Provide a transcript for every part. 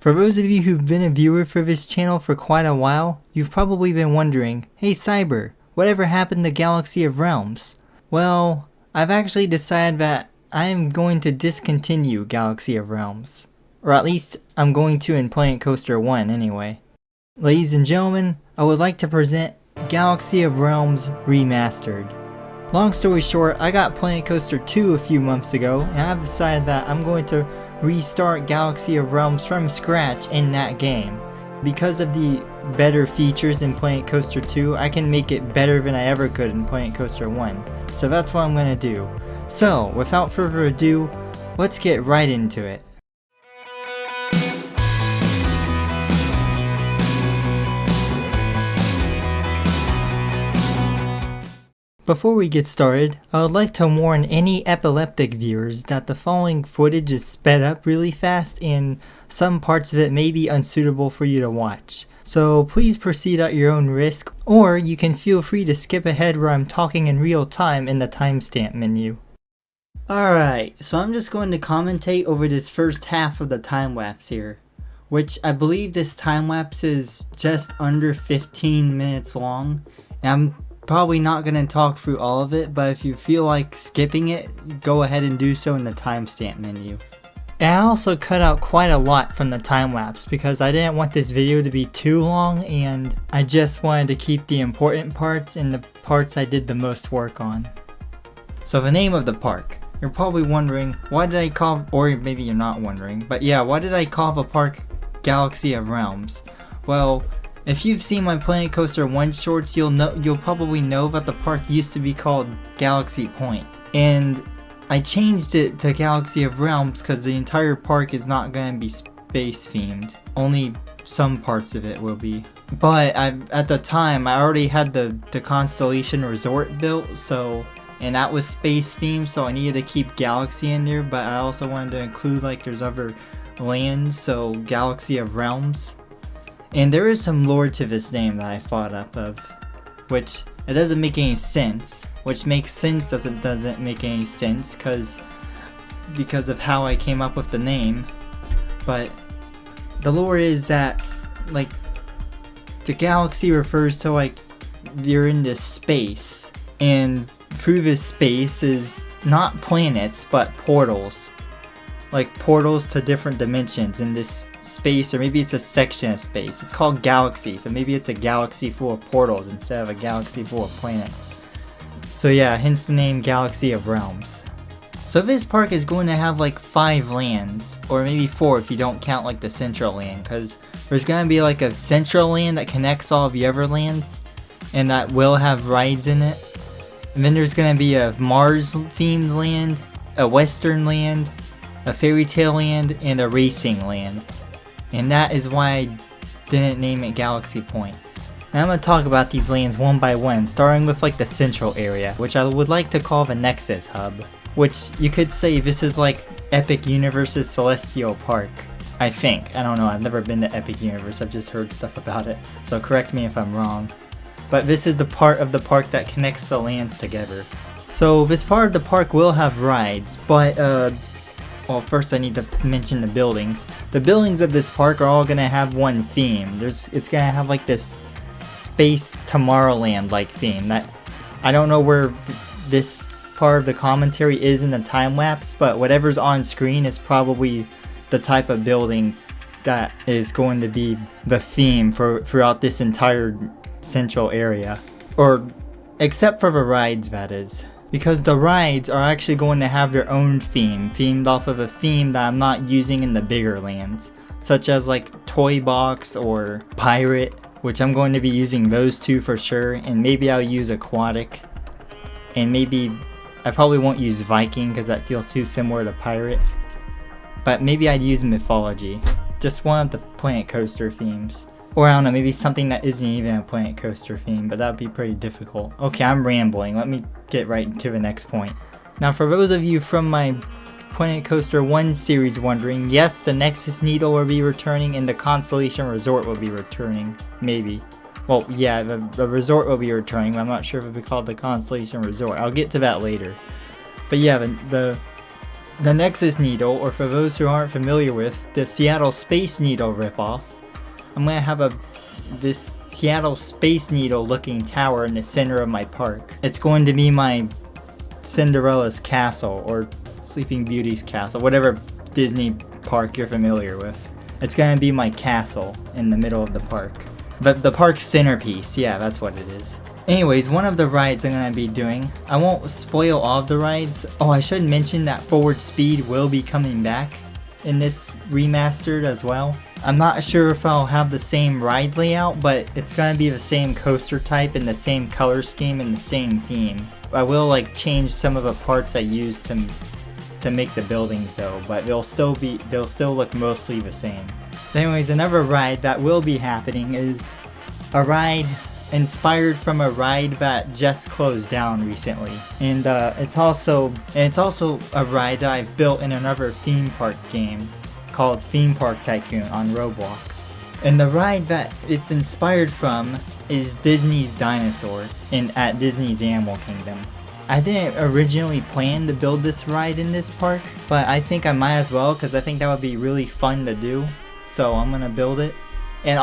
For those of you who've been a viewer for this channel for quite a while, you've probably been wondering, hey Cyber, whatever happened to Galaxy of Realms? Well, I've actually decided that I am going to discontinue Galaxy of Realms. Or at least, I'm going to in Planet Coaster 1 anyway. Ladies and gentlemen, I would like to present Galaxy of Realms Remastered. Long story short, I got Planet Coaster 2 a few months ago, and I've decided that I'm going to restart Galaxy of Realms from scratch in that game. Because of the better features in Planet Coaster 2, I can make it better than I ever could in Planet Coaster 1. So that's what I'm going to do. So, without further ado, let's get right into it. Before we get started, I would like to warn any epileptic viewers that the following footage is sped up really fast and some parts of it may be unsuitable for you to watch. So please proceed at your own risk, or you can feel free to skip ahead where I'm talking in real time in the timestamp menu. Alright, so I'm just going to commentate over this first half of the time-lapse here, which I believe this time-lapse is just under 15 minutes long, and I'm probably not going to talk through all of it, but if you feel like skipping it, go ahead and do so in the timestamp menu. And I also cut out quite a lot from the time-lapse because I didn't want this video to be too long, and I just wanted to keep the important parts and the parts I did the most work on. So the name of the park. You're probably wondering, why did I call, or maybe you're not wondering, but yeah, why did I call the park Galaxy of Realms? Well, if you've seen my Planet Coaster 1 shorts, you'll probably know that the park used to be called Galaxy Point. And I changed it to Galaxy of Realms because the entire park is not going to be space themed. Only some parts of it will be. But at the time, I already had the Constellation Resort built, and that was space themed, so I needed to keep Galaxy in there, but I also wanted to include like there's other lands, so Galaxy of Realms. And there is some lore to this name that I thought up of, which it doesn't make any sense. Which makes sense doesn't make any sense because of how I came up with the name. But the lore is that like the galaxy refers to like you're in this space, and through this space is not planets but portals. Like portals to different dimensions in this space, or maybe it's a section of space. It's called galaxy, so maybe it's a galaxy full of portals instead of a galaxy full of planets. So yeah, hence the name Galaxy of Realms. So this park is going to have like 5 lands, or maybe 4 if you don't count like the central land, because there's going to be like a central land that connects all of the other lands, and that will have rides in it. And then there's going to be a Mars themed land, a Western land, a Fairy Tale land, and a Racing land. And that is why I didn't name it Galaxy Point. And I'm going to talk about these lands one by one, starting with like the central area, which I would like to call the Nexus Hub. Which you could say this is like Epic Universe's Celestial Park. I think. I don't know, I've never been to Epic Universe, I've just heard stuff about it. So correct me if I'm wrong. But this is the part of the park that connects the lands together. So this part of the park will have rides, but well, first I need to mention the buildings. The buildings of this park are all going to have one theme. It's going to have like this Space Tomorrowland like theme. That I don't know where this part of the commentary is in the time lapse, but whatever's on screen is probably the type of building that is going to be the theme throughout this entire central area. Or except for the rides, that is. Because the rides are actually going to have their own theme, themed off of a theme that I'm not using in the bigger lands, such as like Toy Box or Pirate, which I'm going to be using those two for sure, and maybe I'll use Aquatic, and maybe I probably won't use Viking because that feels too similar to Pirate, but maybe I'd use Mythology, just one of the Planet Coaster themes. Or I don't know, maybe something that isn't even a Planet Coaster theme, but that would be pretty difficult. Okay, I'm rambling. Let me get right to the next point. Now, for those of you from my Planet Coaster 1 series wondering, yes, the Nexus Needle will be returning and the Constellation Resort will be returning. Maybe. Well, yeah, the resort will be returning, but I'm not sure if it'll be called the Constellation Resort. I'll get to that later. But yeah, the the Nexus Needle, or for those who aren't familiar with, the Seattle Space Needle ripoff. I'm gonna have this Seattle Space Needle looking tower in the center of my park. It's going to be my Cinderella's castle, or Sleeping Beauty's castle, whatever Disney park you're familiar with. It's gonna be my castle in the middle of the park. But the park centerpiece, yeah, that's what it is. Anyways, one of the rides I'm gonna be doing, I won't spoil all of the rides. Oh, I should mention that Forward Speed will be coming back in this remastered as well. I'm not sure if I'll have the same ride layout, but it's gonna be the same coaster type and the same color scheme and the same theme. I will like change some of the parts I used to make the buildings though, but they'll still look mostly the same. Anyways, another ride that will be happening is a ride inspired from a ride that just closed down recently, and it's also a ride that I've built in another theme park game called Theme Park Tycoon on Roblox. And the ride that it's inspired from is Disney's Dinosaur at Disney's Animal Kingdom. I didn't originally plan to build this ride in this park, but I think I might as well because I think that would be really fun to do. So I'm gonna build it. And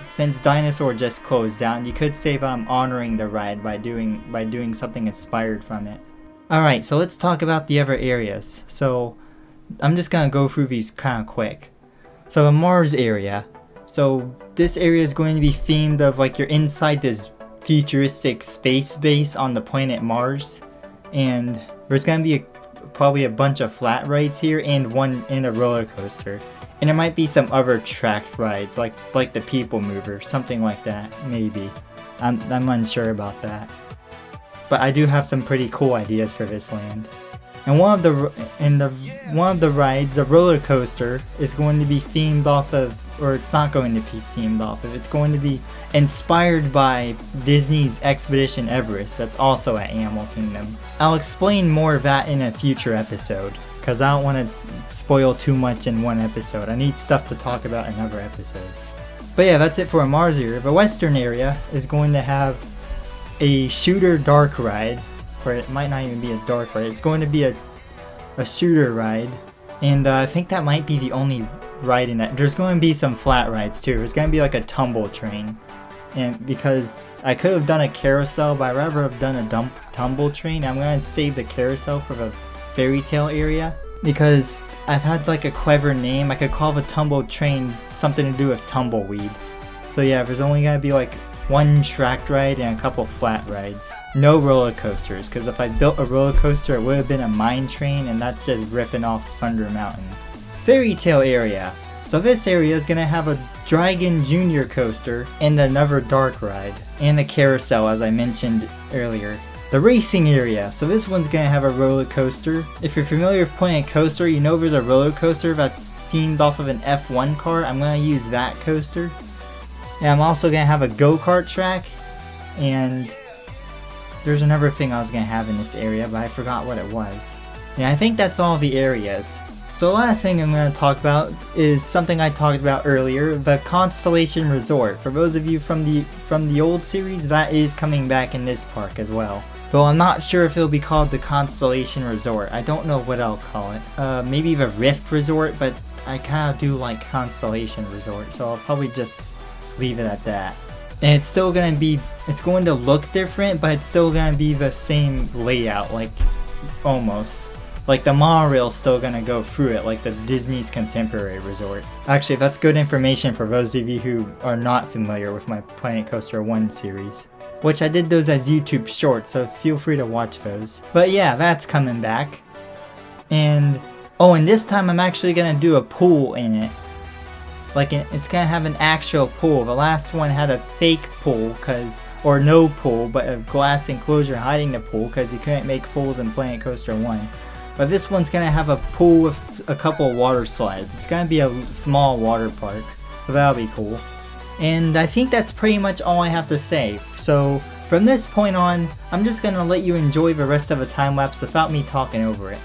since Dinosaur just closed down, you could say that I'm honoring the ride by doing something inspired from it. Alright, so let's talk about the other areas. So I'm just gonna go through these kind of quick. So the Mars area. So this area is going to be themed of like you're inside this futuristic space base on the planet Mars, and there's gonna be probably a bunch of flat rides here and a roller coaster. And there might be some other tracked rides, like the People Mover, something like that, maybe. I'm unsure about that. But I do have some pretty cool ideas for this land. And one of the rides, the roller coaster, is going to be themed off of, or it's not going to be themed off of, it's going to be inspired by Disney's Expedition Everest, that's also at Animal Kingdom. I'll explain more of that in a future episode, because I don't want to spoil too much in one episode. I need stuff to talk about in other episodes. But yeah, that's it for a Mars area. The Western area is going to have a shooter dark ride, or it might not even be a dark ride. It's going to be a shooter ride, and I think that might be the only ride in that. There's going to be some flat rides too. There's going to be like a tumble train, and because I could have done a carousel, but I'd rather have done a tumble train. I'm going to save the carousel for the fairy tale area, because I've had like a clever name. I could call the tumble train something to do with tumbleweed. So yeah, there's only gonna be like one track ride and a couple flat rides. No roller coasters, because if I built a roller coaster it would have been a mine train, and that's just ripping off Thunder Mountain. Fairy tale area. So this area is gonna have a Dragon Junior coaster and another dark ride, and a carousel as I mentioned earlier. The racing area, so this one's gonna have a roller coaster. If you're familiar with Planet Coaster, you know there's a roller coaster that's themed off of an F1 car. I'm gonna use that coaster. And I'm also gonna have a go-kart track, and there's another thing I was gonna have in this area, but I forgot what it was. Yeah, I think that's all the areas. So the last thing I'm going to talk about is something I talked about earlier, the Constellation Resort. For those of you from the old series, that is coming back in this park as well. Though I'm not sure if it'll be called the Constellation Resort. I don't know what I'll call it. Maybe the Rift Resort, but I kind of do like Constellation Resort, so I'll probably just leave it at that. And it's still going to look different, but it's still going to be the same layout, like almost. Like the monorail's still gonna go through it, like the Disney's Contemporary Resort. Actually, that's good information for those of you who are not familiar with my Planet Coaster 1 series. Which I did those as YouTube shorts, so feel free to watch those. But yeah, that's coming back. And this time I'm actually gonna do a pool in it. Like, it's gonna have an actual pool. The last one had a fake pool, or no pool, but a glass enclosure hiding the pool, because you couldn't make pools in Planet Coaster 1. But this one's gonna have a pool with a couple water slides. It's gonna be a small water park, so that'll be cool. And I think that's pretty much all I have to say. So from this point on, I'm just gonna let you enjoy the rest of the time lapse without me talking over it.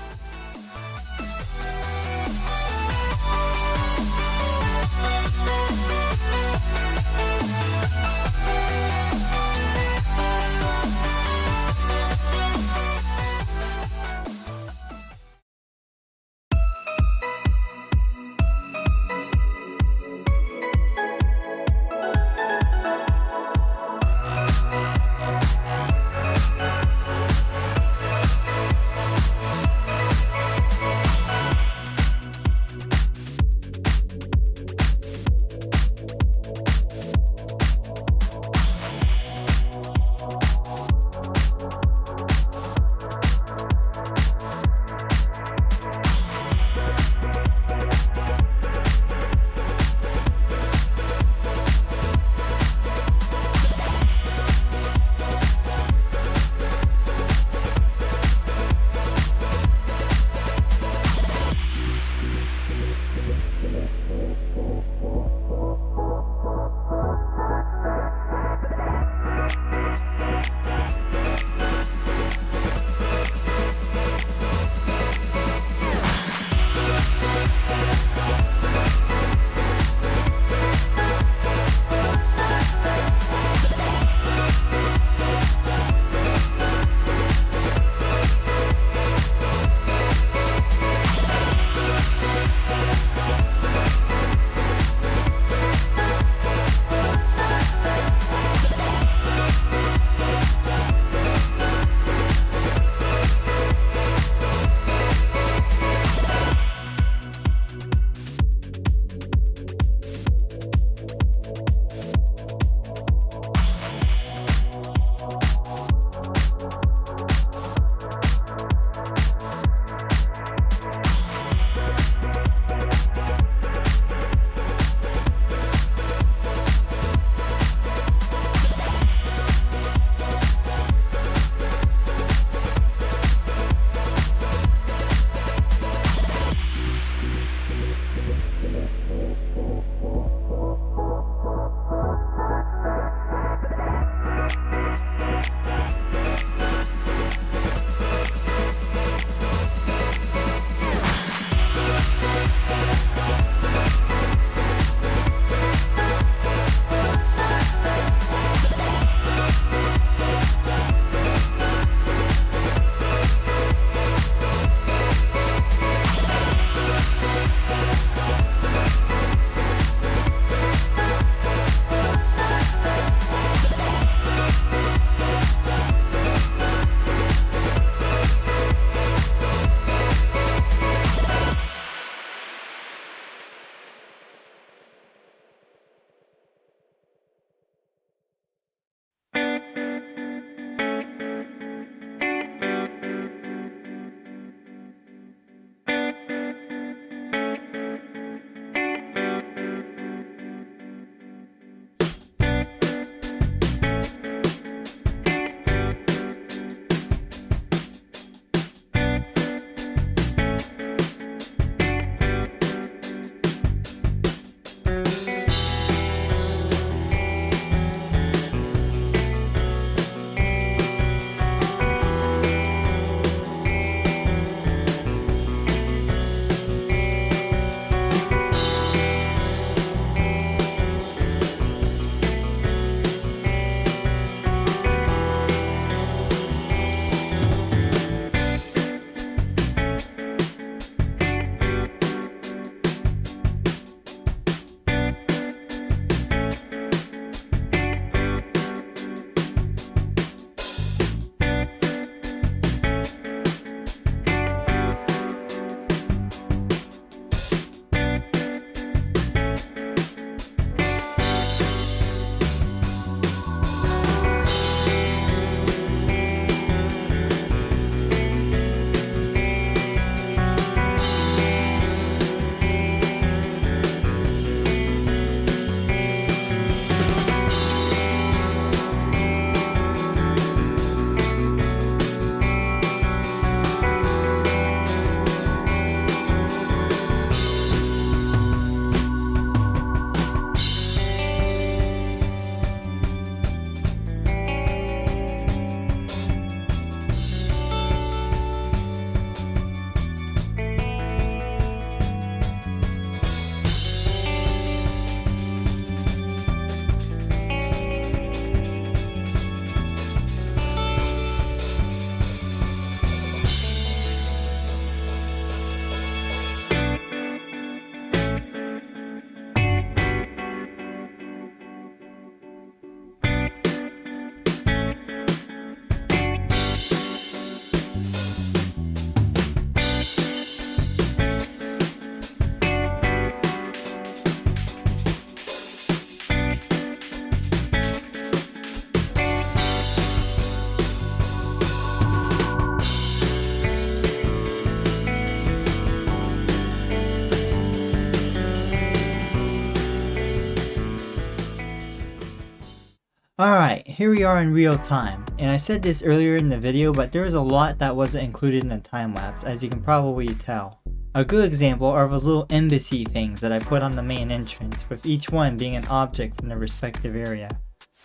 Alright, here we are in real time, and I said this earlier in the video, but there was a lot that wasn't included in the time-lapse, as you can probably tell. A good example are those little embassy things that I put on the main entrance, with each one being an object from the respective area.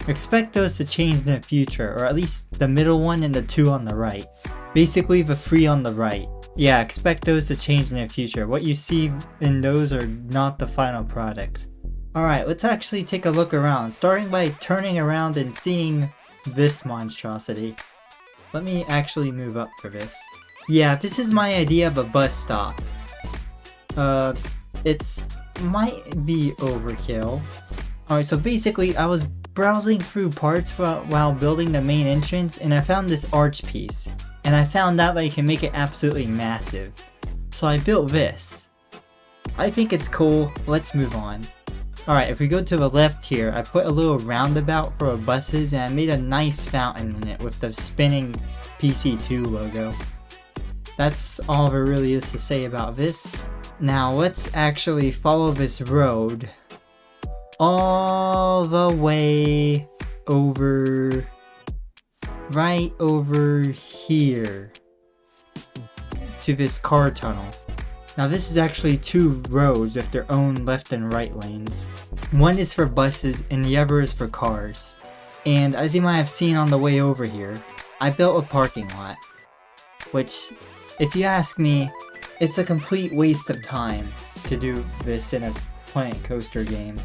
Expect those to change in the future, or at least the middle one and the two on the right. Basically the three on the right. Yeah, expect those to change in the future. What you see in those are not the final product. Alright, let's actually take a look around, starting by turning around and seeing this monstrosity. Let me actually move up for this. Yeah, this is my idea of a bus stop. It's might be overkill. Alright, so basically I was browsing through parts while building the main entrance, and I found this arch piece. And I found out that you can make it absolutely massive. So I built this. I think it's cool. Let's move on. Alright, if we go to the left here, I put a little roundabout for buses, and I made a nice fountain in it with the spinning PC2 logo. That's all there really is to say about this. Now let's actually follow this road all the way over, right over here to this car tunnel. Now this is actually two roads with their own left and right lanes. One is for buses and the other is for cars. And as you might have seen on the way over here, I built a parking lot. Which, if you ask me, it's a complete waste of time to do this in a Planet Coaster game.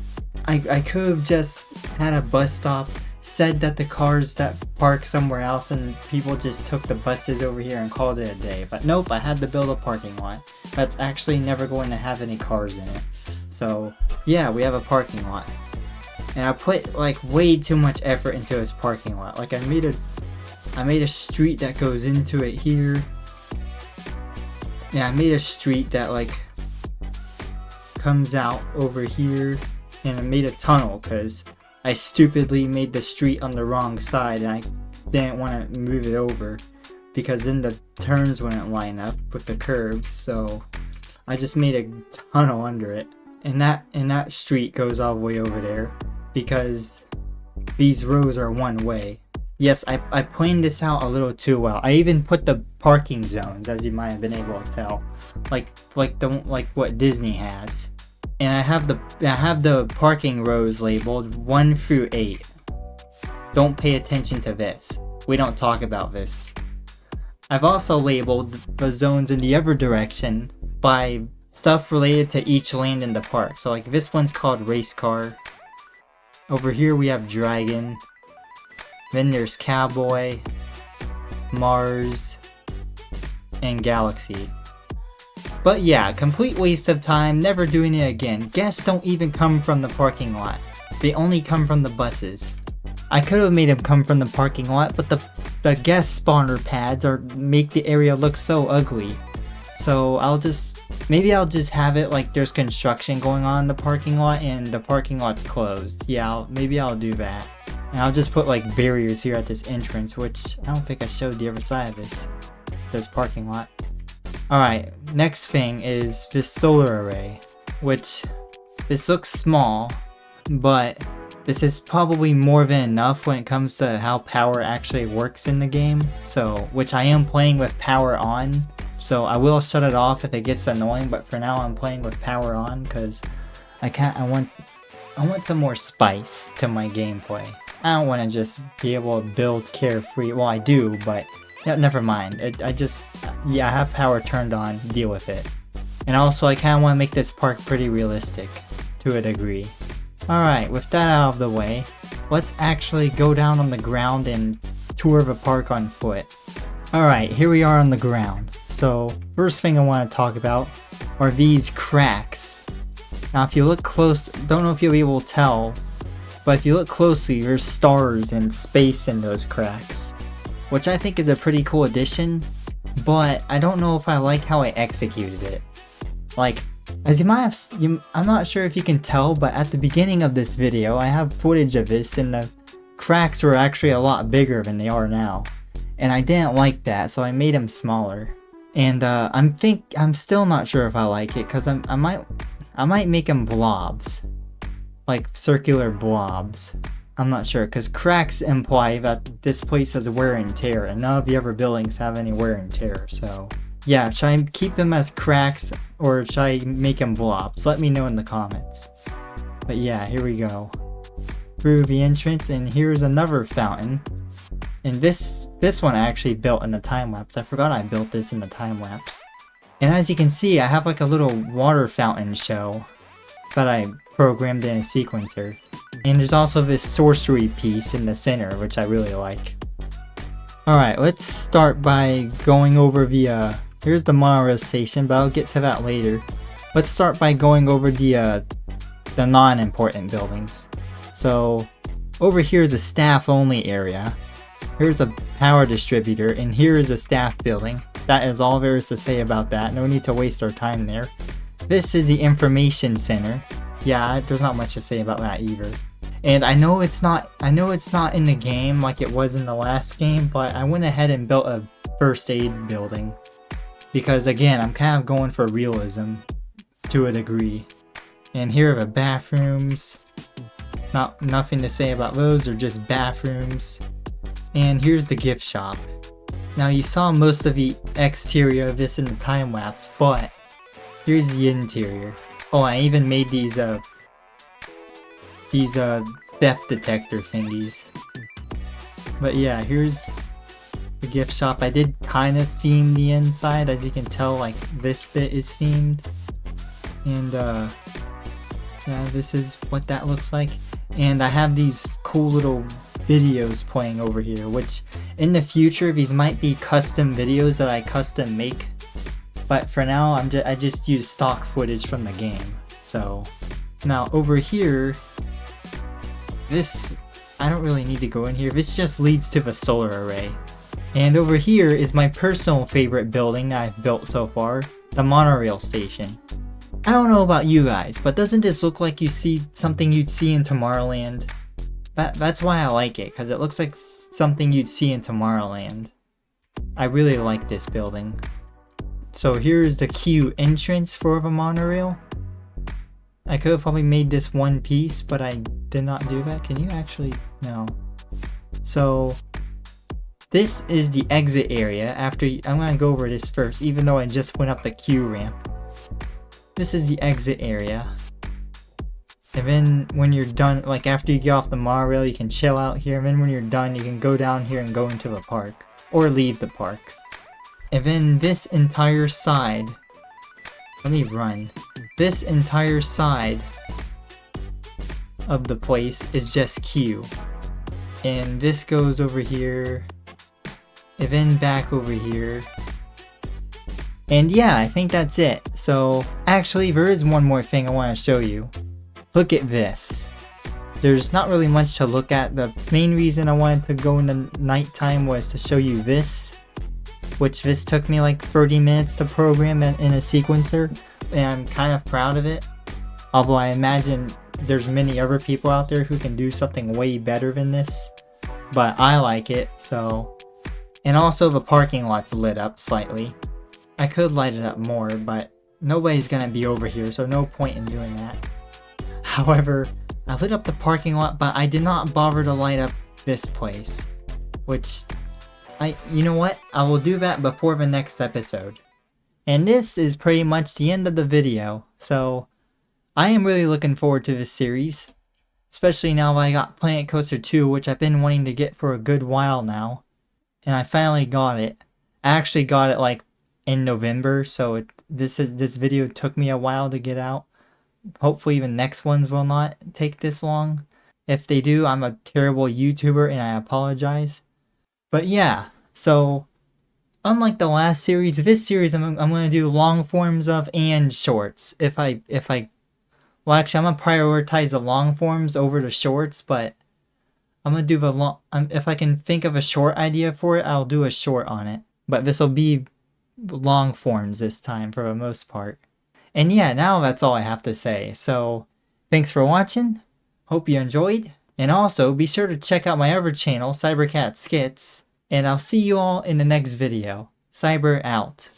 I could have just had a bus stop, said that the cars that park somewhere else and people just took the buses over here and called it a day. But nope, I had to build a parking lot that's actually never going to have any cars in it. So yeah, we have a parking lot. And I put like way too much effort into this parking lot. Like I made a street that goes into it here. Yeah, I made a street that like comes out over here, and I made a tunnel because I stupidly made the street on the wrong side and I didn't want to move it over because then the turns wouldn't line up with the curves, so I just made a tunnel under it. And that street goes all the way over there because these rows are one way. Yes, I planned this out a little too well. I even put the parking zones, as you might have been able to tell, like what Disney has. And I have the parking rows labeled 1 through 8. Don't pay attention to this. We don't talk about this. I've also labeled the zones in the other direction by stuff related to each land in the park. So like this one's called Race Car. Over here we have Dragon. Then there's Cowboy, Mars, and Galaxy. But yeah, complete waste of time, never doing it again. Guests don't even come from the parking lot. They only come from the buses. I could have made them come from the parking lot, but the guest spawner pads make the area look so ugly. So maybe I'll just have it like there's construction going on in the parking lot and the parking lot's closed. Yeah, maybe I'll do that. And I'll just put like barriers here at this entrance, which I don't think I showed the other side of this parking lot. Alright, next thing is this solar array, which this looks small, but this is probably more than enough when it comes to how power actually works in the game. So, which I am playing with power on, so I will shut it off if it gets annoying, but for now I'm playing with power on because I want some more spice to my gameplay. I don't want to just be able to build carefree. Well, I do, but yeah, never mind. I have power turned on, deal with it. And also I kind of want to make this park pretty realistic, to a degree. Alright, with that out of the way, let's actually go down on the ground and tour the park on foot. Alright, here we are on the ground. So, first thing I want to talk about are these cracks. Now if you look close, don't know if you'll be able to tell, but if you look closely, there's stars and space in those cracks. Which I think is a pretty cool addition, but I don't know if I like how I executed it. Like, as you might have, I'm not sure if you can tell, but at the beginning of this video, I have footage of this, and the cracks were actually a lot bigger than they are now. And I didn't like that, so I made them smaller. And I'm still not sure if I like it, because I might make them blobs. Like circular blobs. I'm not sure, because cracks imply that this place has wear and tear, and none of the other buildings have any wear and tear, so... Yeah, should I keep them as cracks, or should I make them blobs? Let me know in the comments. But yeah, here we go. Through the entrance, and here's another fountain. And this one I actually built in the time-lapse. I forgot I built this in the time-lapse. And as you can see, I have like a little water fountain show that I programmed in a sequencer. And there's also this sorcery piece in the center, which I really like. Alright, let's start by going over the, here's the monorail station, but I'll get to that later. Let's start by going over the non-important buildings. So, over here is a staff-only area. Here's a power distributor, and here is a staff building. That is all there is to say about that. No need to waste our time there. This is the information center. Yeah, there's not much to say about that either. And I know it's not in the game like it was in the last game, but I went ahead and built a first aid building. Because again, I'm kind of going for realism to a degree. And here are the bathrooms. Nothing to say about those, they're just bathrooms. And here's the gift shop. Now you saw most of the exterior of this in the time lapse, but here's the interior. Oh, I even made these theft detector thingies. But yeah, here's the gift shop. I did kind of theme the inside, as you can tell, like this bit is themed. And yeah, this is what that looks like. And I have these cool little videos playing over here, which in the future these might be custom videos that I custom make. But for now, I just use stock footage from the game. So now over here, this, I don't really need to go in here. This just leads to the solar array. And over here is my personal favorite building that I've built so far, the monorail station. I don't know about you guys, but doesn't this look like you see something you'd see in Tomorrowland? That's why I like it, because it looks like something you'd see in Tomorrowland. I really like this building. So here's the queue entrance for the monorail. I could have probably made this one piece, but I did not do that. Can you actually? No. So this is the exit area. I'm going to go over this first, even though I just went up the queue ramp. This is the exit area. And then when you're done, like after you get off the monorail, you can chill out here. And then when you're done, you can go down here and go into the park. Or leave the park. And then this entire side, let me run. This entire side of the place is just queue. And this goes over here. And then back over here. And yeah, I think that's it. So actually there is one more thing I want to show you. Look at this. There's not really much to look at. The main reason I wanted to go in the nighttime was to show you this. Which this took me like 30 minutes to program in a sequencer. And I'm kind of proud of it. Although I imagine there's many other people out there who can do something way better than this. But I like it, so. And also the parking lot's lit up slightly. I could light it up more, but nobody's gonna be over here, so no point in doing that. However, I lit up the parking lot, but I did not bother to light up this place. Which, you know what? I will do that before the next episode. And this is pretty much the end of the video, so I am really looking forward to this series. Especially now that I got Planet Coaster 2, which I've been wanting to get for a good while now. And I finally got it. I actually got it like in November, so this video took me a while to get out. Hopefully the next ones will not take this long. If they do, I'm a terrible YouTuber and I apologize. But yeah, so unlike the last series, this series I'm going to do long forms of and shorts. Well actually I'm going to prioritize the long forms over the shorts, but I'm going to do the long, if I can think of a short idea for it, I'll do a short on it. But this will be long forms this time for the most part. And yeah, now that's all I have to say. So thanks for watching. Hope you enjoyed. And also be sure to check out my other channel, CyberCatCEO. And I'll see you all in the next video. Cyber out.